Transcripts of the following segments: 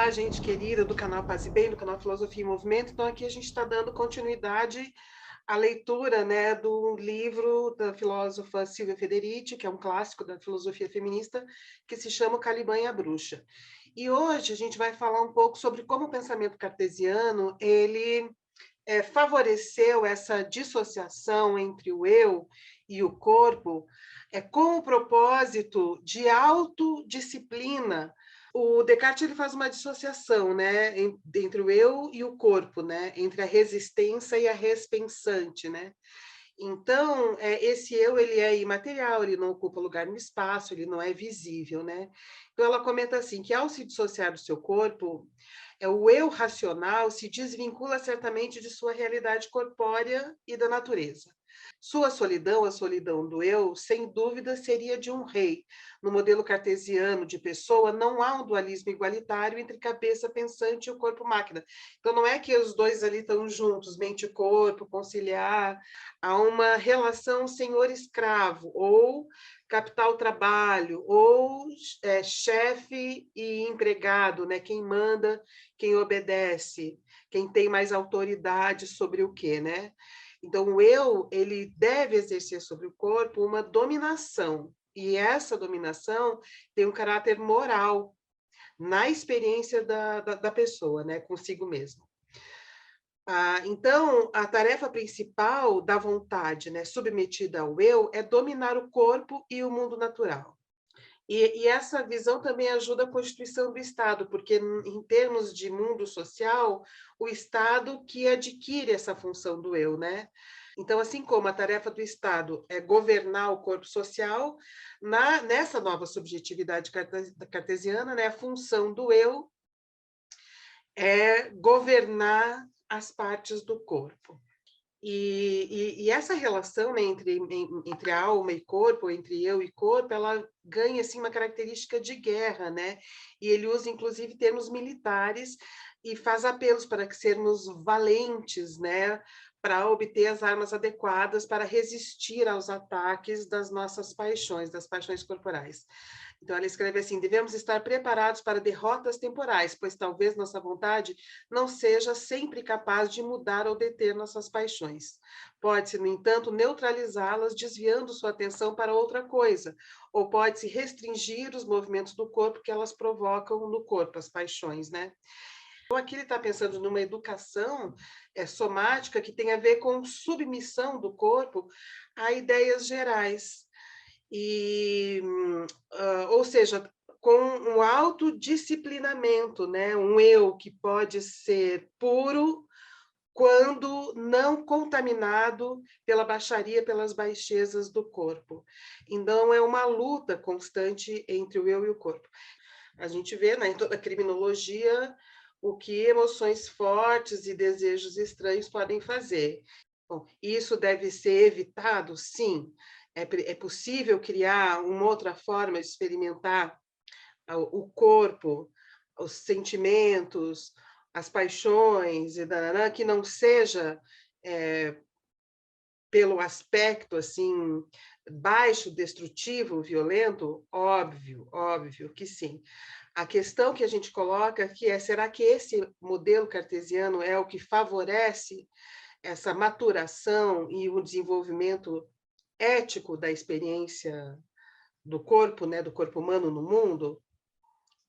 Olá, gente querida do canal Paz e Bem, do canal Filosofia em Movimento. Então, aqui a gente está dando continuidade à leitura, né, do livro da filósofa Silvia Federici, que é um clássico da filosofia feminista, que se chama O Caliban e a Bruxa. E hoje a gente vai falar um pouco sobre como o pensamento cartesiano ele favoreceu essa dissociação entre o eu e o corpo, com o propósito de autodisciplina. O Descartes ele faz uma dissociação, né, entre o eu e o corpo, né, entre a resistência e a res pensante, né? Então, esse eu ele é imaterial, ele não ocupa lugar no espaço, ele não é visível, né? Então, ela comenta assim, que ao se dissociar do seu corpo, o eu racional se desvincula certamente de sua realidade corpórea e da natureza. Sua solidão, a solidão do eu, sem dúvida seria de um rei. No modelo cartesiano de pessoa, não há um dualismo igualitário entre cabeça pensante e o corpo-máquina. Então, não é que os dois ali estão juntos, mente e corpo, conciliar. Há uma relação senhor-escravo, ou capital-trabalho, ou chefe e empregado, né? Quem manda, quem obedece, quem tem mais autoridade sobre o quê, né? Então, o eu, ele deve exercer sobre o corpo uma dominação, e essa dominação tem um caráter moral na experiência da pessoa, né? Consigo mesmo. Então, a tarefa principal da vontade, né, submetida ao eu, é dominar o corpo e o mundo natural. E essa visão também ajuda a constituição do Estado, porque, em termos de mundo social, o Estado que adquire essa função do eu, né? Então, assim como a tarefa do Estado é governar o corpo social, nessa nova subjetividade cartesiana, né, a função do eu é governar as partes do corpo. E essa relação, né, entre alma e corpo, entre eu e corpo, ela ganha assim, uma característica de guerra, né? E ele usa, inclusive, termos militares e faz apelos para que sermos valentes, né? Para obter as armas adequadas para resistir aos ataques das nossas paixões, das paixões corporais. Então, ela escreve assim: devemos estar preparados para derrotas temporais, pois talvez nossa vontade não seja sempre capaz de mudar ou deter nossas paixões. Pode-se, no entanto, neutralizá-las, desviando sua atenção para outra coisa, ou pode-se restringir os movimentos do corpo que elas provocam no corpo, as paixões, né? Então, aqui ele está pensando numa educação somática que tem a ver com submissão do corpo a ideias gerais. Ou seja, com um autodisciplinamento, né? Um eu que pode ser puro quando não contaminado pela baixaria, pelas baixezas do corpo. Então, é uma luta constante entre o eu e o corpo. A gente vê, né, em toda a criminologia o que emoções fortes e desejos estranhos podem fazer. Bom, isso deve ser evitado? Sim. É possível criar uma outra forma de experimentar o corpo, os sentimentos, as paixões, que não seja pelo aspecto assim baixo, destrutivo, violento? Óbvio, óbvio que sim. A questão que a gente coloca aqui será que esse modelo cartesiano é o que favorece essa maturação e o desenvolvimento ético da experiência do corpo, né, do corpo humano no mundo?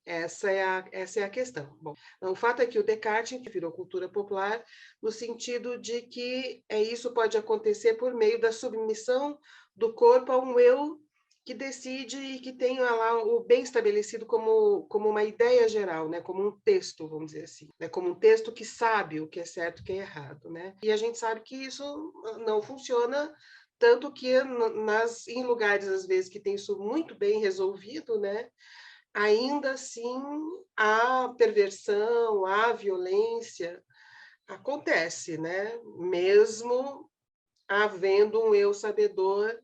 Essa é a questão. Bom, o fato é que o Descartes virou cultura popular no sentido de que isso pode acontecer por meio da submissão do corpo a um eu que decide e que tem lá o bem estabelecido como uma ideia geral, né? Como um texto, vamos dizer assim, né? Como um texto que sabe o que é certo e o que é errado, né? E a gente sabe que isso não funciona, tanto que em lugares, às vezes, que tem isso muito bem resolvido, né? Ainda assim, a perversão, a violência acontece, né? Mesmo havendo um eu sabedor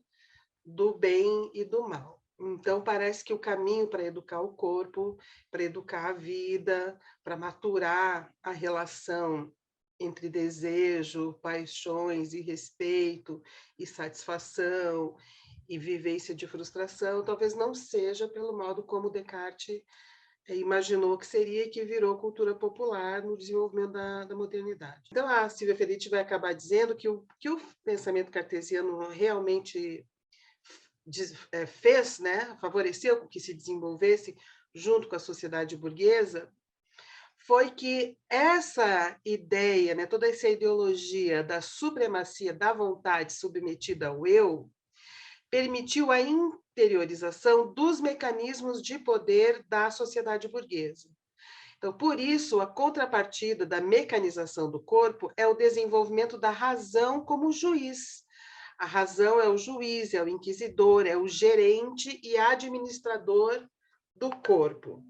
do bem e do mal. Então, parece que o caminho para educar o corpo, para educar a vida, para maturar a relação entre desejo, paixões e respeito e satisfação e vivência de frustração, talvez não seja pelo modo como Descartes imaginou que seria e que virou cultura popular no desenvolvimento da modernidade. Então, a Silvia Federici vai acabar dizendo que o pensamento cartesiano realmente fez, né, favoreceu que se desenvolvesse junto com a sociedade burguesa, foi que essa ideia, né, toda essa ideologia da supremacia da vontade submetida ao eu, permitiu a interiorização dos mecanismos de poder da sociedade burguesa. Então, por isso, a contrapartida da mecanização do corpo é o desenvolvimento da razão como juiz. A razão é o juiz, é o inquisidor, é o gerente e administrador do corpo.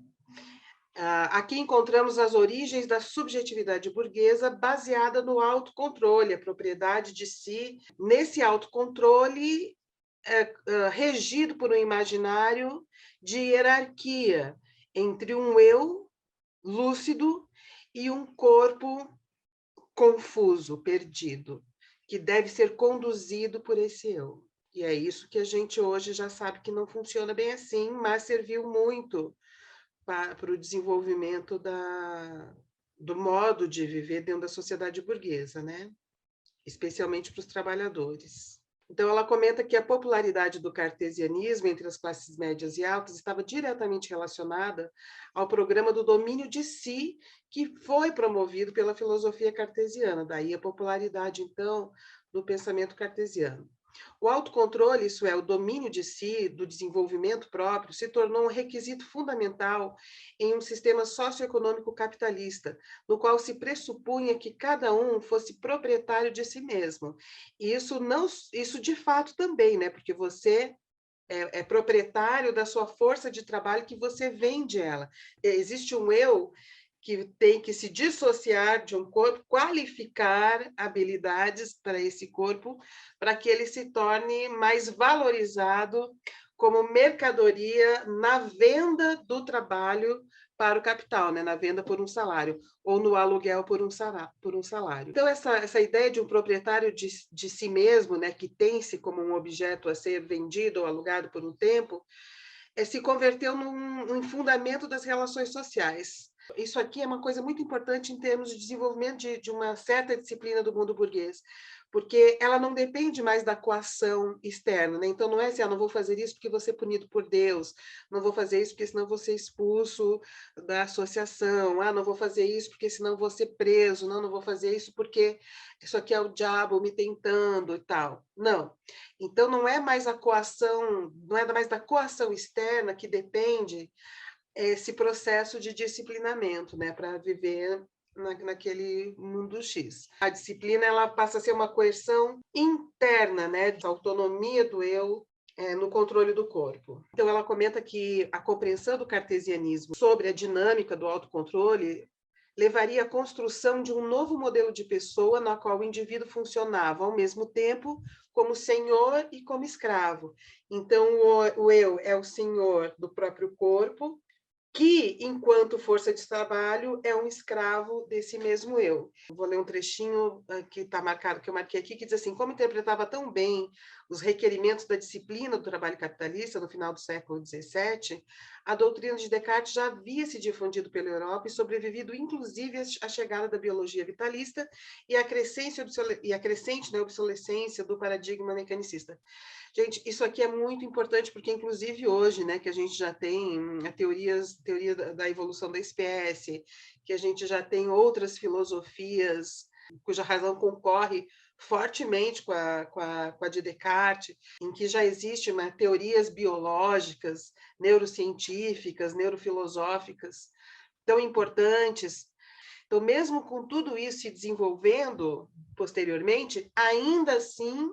Aqui encontramos as origens da subjetividade burguesa baseada no autocontrole, a propriedade de si. Nesse autocontrole, regido por um imaginário de hierarquia entre um eu lúcido e um corpo confuso, perdido, que deve ser conduzido por esse eu. E é isso que a gente hoje já sabe que não funciona bem assim, mas serviu muito para o desenvolvimento do modo de viver dentro da sociedade burguesa, né? Especialmente para os trabalhadores. Então, ela comenta que a popularidade do cartesianismo entre as classes médias e altas estava diretamente relacionada ao programa do domínio de si, que foi promovido pela filosofia cartesiana, daí a popularidade, então, do pensamento cartesiano. O autocontrole, isso é, o domínio de si, do desenvolvimento próprio, se tornou um requisito fundamental em um sistema socioeconômico capitalista, no qual se pressupunha que cada um fosse proprietário de si mesmo. E isso de fato também, né? Porque você é proprietário da sua força de trabalho que você vende ela. Existe um eu que tem que se dissociar de um corpo, qualificar habilidades para esse corpo, para que ele se torne mais valorizado como mercadoria na venda do trabalho para o capital, né? Na venda por um salário, ou no aluguel por um salário. Então, essa ideia de um proprietário de si mesmo, né, que tem-se como um objeto a ser vendido ou alugado por um tempo, se converteu num fundamento das relações sociais. Isso aqui é uma coisa muito importante em termos de desenvolvimento de uma certa disciplina do mundo burguês, porque ela não depende mais da coação externa, né? Então, não é assim, não vou fazer isso porque vou ser punido por Deus, não vou fazer isso porque senão vou ser expulso da associação, não vou fazer isso porque senão vou ser preso, não vou fazer isso porque isso aqui é o diabo me tentando e tal. Não. Então, não é mais a coação, não é mais da coação externa que depende esse processo de disciplinamento, né, para viver naquele mundo X. A disciplina ela passa a ser uma coerção interna, né, de autonomia do eu no controle do corpo. Então, ela comenta que a compreensão do cartesianismo sobre a dinâmica do autocontrole levaria à construção de um novo modelo de pessoa na qual o indivíduo funcionava ao mesmo tempo como senhor e como escravo. Então, o eu é o senhor do próprio corpo, que, enquanto força de trabalho, é um escravo desse mesmo eu. Vou ler um trechinho que está marcado, que eu marquei aqui, que diz assim: como interpretava tão bem os requerimentos da disciplina do trabalho capitalista no final do século XVII, a doutrina de Descartes já havia se difundido pela Europa e sobrevivido, inclusive, à chegada da biologia vitalista e à crescente né, obsolescência do paradigma mecanicista. Gente, isso aqui é muito importante porque, inclusive, hoje, né, que a gente já tem a teoria da evolução da espécie, que a gente já tem outras filosofias cuja razão concorre fortemente com a de Descartes, em que já existem teorias biológicas, neurocientíficas, neurofilosóficas tão importantes. Então, mesmo com tudo isso se desenvolvendo posteriormente, ainda assim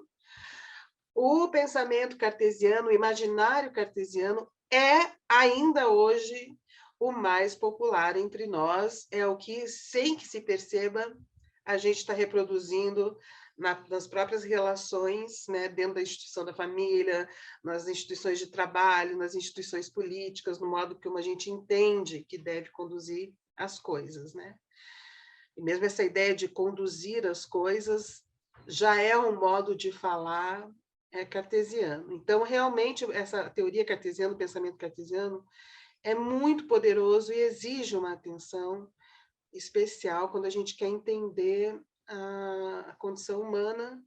o pensamento cartesiano, o imaginário cartesiano é ainda hoje o mais popular entre nós, é o que, sem que se perceba, a gente está reproduzindo nas próprias relações, né, dentro da instituição da família, nas instituições de trabalho, nas instituições políticas, no modo como a gente entende que deve conduzir as coisas, né? E mesmo essa ideia de conduzir as coisas já é um modo de falar cartesiano. Então, realmente, essa teoria cartesiana, o pensamento cartesiano, é muito poderoso e exige uma atenção especial quando a gente quer entender a condição humana,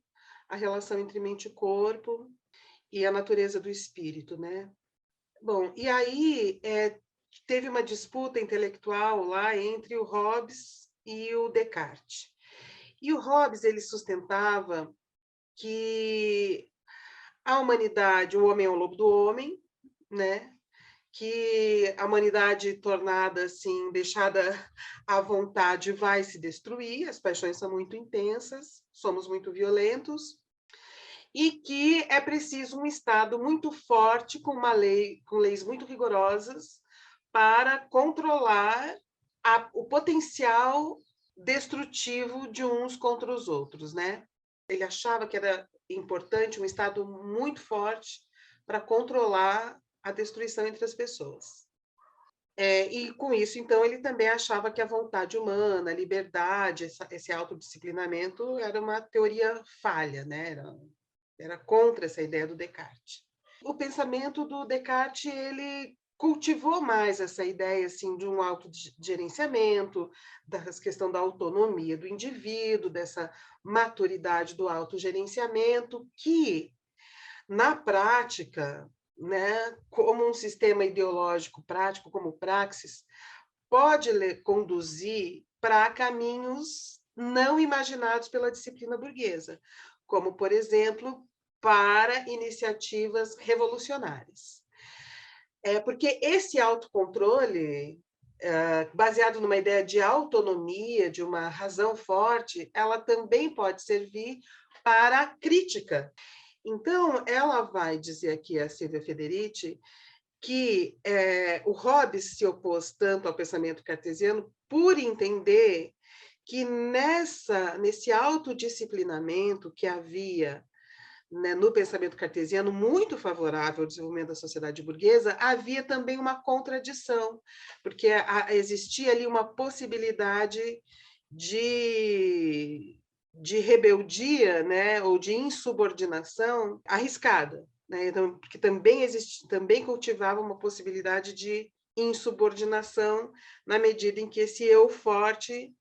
a relação entre mente e corpo e a natureza do espírito, né? Bom, e aí teve uma disputa intelectual lá entre o Hobbes e o Descartes. E o Hobbes ele sustentava que a humanidade, o homem é o lobo do homem, né? Que a humanidade tornada assim, deixada à vontade, vai se destruir, as paixões são muito intensas, somos muito violentos, e que é preciso um Estado muito forte, com leis muito rigorosas, para controlar o potencial destrutivo de uns contra os outros, né? Ele achava que era importante um Estado muito forte para controlar a destruição entre as pessoas. E com isso, então, ele também achava que a vontade humana, a liberdade, esse autodisciplinamento era uma teoria falha, né? Era contra essa ideia do Descartes. O pensamento do Descartes, ele cultivou mais essa ideia assim de um autogerenciamento, da questão da autonomia do indivíduo, dessa maturidade do autogerenciamento, que, na prática, né, como um sistema ideológico prático, como praxis, pode conduzir para caminhos não imaginados pela disciplina burguesa, como, por exemplo, para iniciativas revolucionárias. Porque esse autocontrole, baseado numa ideia de autonomia, de uma razão forte, ela também pode servir para a crítica. Então, ela vai dizer aqui, a Silvia Federici, que o Hobbes se opôs tanto ao pensamento cartesiano por entender que nesse autodisciplinamento que havia, né, no pensamento cartesiano, muito favorável ao desenvolvimento da sociedade burguesa, havia também uma contradição, porque existia ali uma possibilidade de rebeldia, né, ou de insubordinação arriscada, né? Então, que também cultivava uma possibilidade de insubordinação na medida em que esse eu forte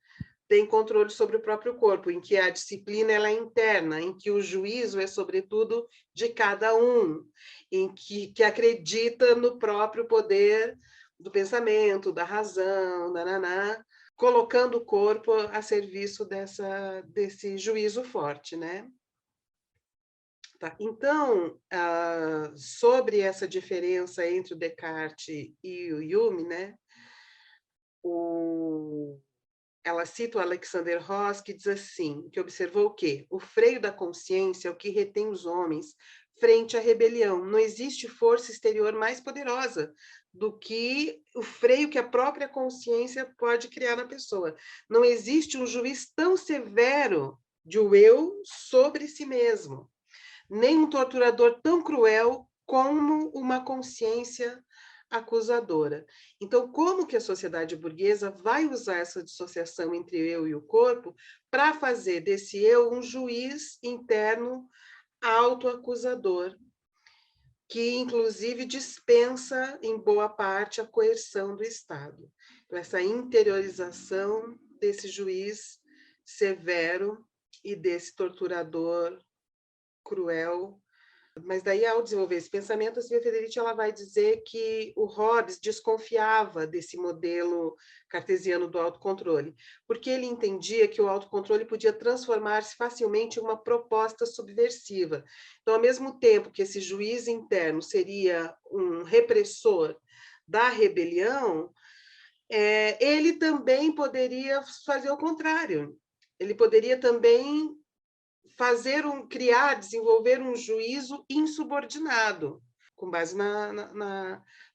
tem controle sobre o próprio corpo, em que a disciplina ela é interna, em que o juízo é, sobretudo, de cada um, em que acredita no próprio poder do pensamento, da razão, colocando o corpo a serviço desse juízo forte, né? Tá. Então, sobre essa diferença entre o Descartes e o Hume, né? Ela cita o Alexander Ross, que diz assim, que observou o quê? O freio da consciência é o que retém os homens frente à rebelião. Não existe força exterior mais poderosa do que o freio que a própria consciência pode criar na pessoa. Não existe um juiz tão severo de o eu sobre si mesmo, nem um torturador tão cruel como uma consciência acusadora. Então, como que a sociedade burguesa vai usar essa dissociação entre o eu e o corpo para fazer desse eu um juiz interno autoacusador, que inclusive dispensa em boa parte a coerção do Estado. Então, essa interiorização desse juiz severo e desse torturador cruel. Mas daí, ao desenvolver esse pensamento, a Silvia Federici ela vai dizer que o Hobbes desconfiava desse modelo cartesiano do autocontrole, porque ele entendia que o autocontrole podia transformar-se facilmente em uma proposta subversiva. Então, ao mesmo tempo que esse juiz interno seria um repressor da rebelião, ele também poderia fazer o contrário. Ele poderia também criar, desenvolver um juízo insubordinado, com base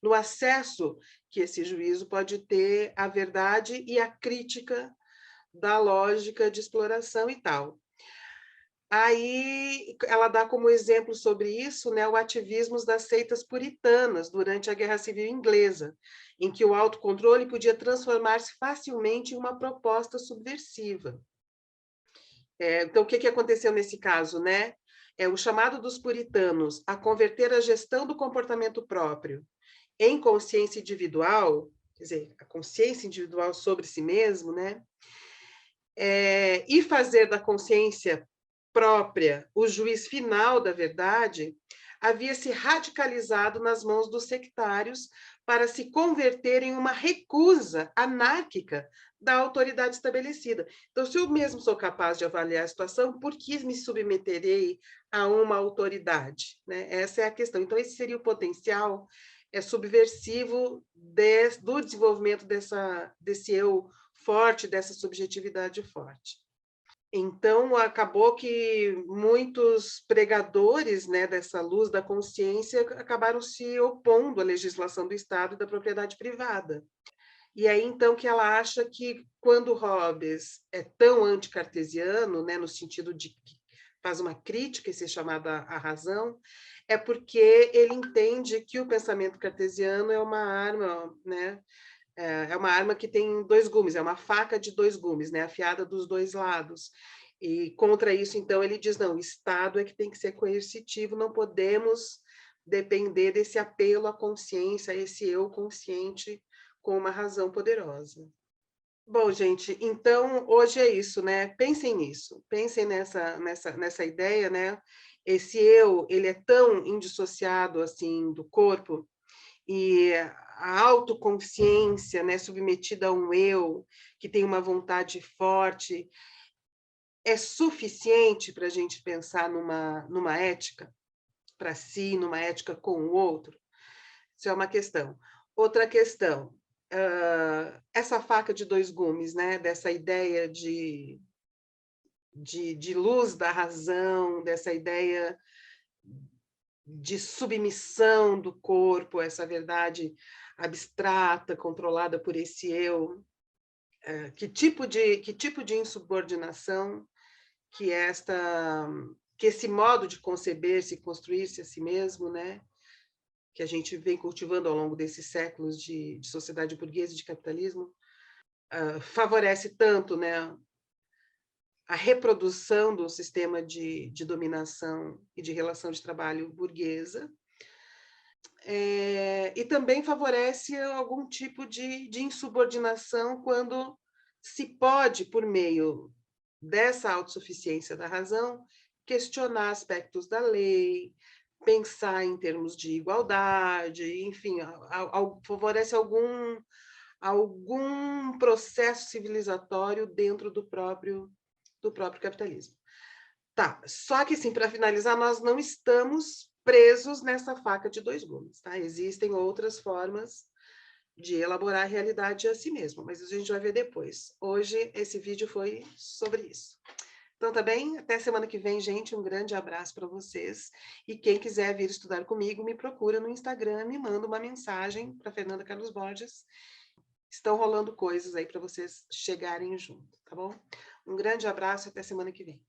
no acesso que esse juízo pode ter à verdade e à crítica da lógica de exploração e tal. Aí ela dá como exemplo sobre isso, né, o ativismo das seitas puritanas durante a Guerra Civil Inglesa, em que o autocontrole podia transformar-se facilmente em uma proposta subversiva. Então, o que aconteceu nesse caso, né? O chamado dos puritanos a converter a gestão do comportamento próprio em consciência individual, quer dizer, a consciência individual sobre si mesmo, né? E fazer da consciência própria o juiz final da verdade, havia se radicalizado nas mãos dos sectários para se converter em uma recusa anárquica da autoridade estabelecida. Então, se eu mesmo sou capaz de avaliar a situação, por que me submeterei a uma autoridade? Né? Essa é a questão. Então, esse seria o potencial subversivo do desenvolvimento desse eu forte, dessa subjetividade forte. Então, acabou que muitos pregadores, né, dessa luz da consciência acabaram se opondo à legislação do Estado e da propriedade privada. E aí, então, que ela acha que quando Hobbes é tão anticartesiano, né, no sentido de que faz uma crítica, esse chamada a razão, é porque ele entende que o pensamento cartesiano é uma arma, né, é uma arma que tem dois gumes, é uma faca de dois gumes, né, afiada dos dois lados. E contra isso, então, ele diz, não, o Estado é que tem que ser coercitivo, não podemos depender desse apelo à consciência, a esse eu consciente com uma razão poderosa. Bom, gente, então, hoje é isso, né? Pensem nisso, pensem nessa ideia, né? Esse eu, ele é tão indissociado, assim, do corpo, e a autoconsciência, né, submetida a um eu que tem uma vontade forte, é suficiente para a gente pensar numa ética para si, numa ética com o outro? Isso é uma questão. Outra questão, essa faca de dois gumes, né, dessa ideia de luz da razão, dessa ideia de submissão do corpo, essa verdade abstrata, controlada por esse eu, que tipo de insubordinação que esse modo de conceber-se e construir-se a si mesmo, né, que a gente vem cultivando ao longo desses séculos de sociedade burguesa e de capitalismo, favorece tanto, né, a reprodução do sistema de dominação e de relação de trabalho burguesa, e também favorece algum tipo de insubordinação quando se pode, por meio dessa autossuficiência da razão, questionar aspectos da lei, pensar em termos de igualdade, enfim, favorece algum processo civilizatório dentro do próprio capitalismo. Tá, só que, assim, para finalizar, nós não estamos presos nessa faca de dois gumes, tá? Existem outras formas de elaborar a realidade a si mesmo, mas a gente vai ver depois. Hoje, esse vídeo foi sobre isso. Então, tá bem? Até semana que vem, gente. Um grande abraço para vocês. E quem quiser vir estudar comigo, me procura no Instagram, me manda uma mensagem para Fernanda Carlos Borges. Estão rolando coisas aí para vocês chegarem junto, tá bom? Um grande abraço e até semana que vem.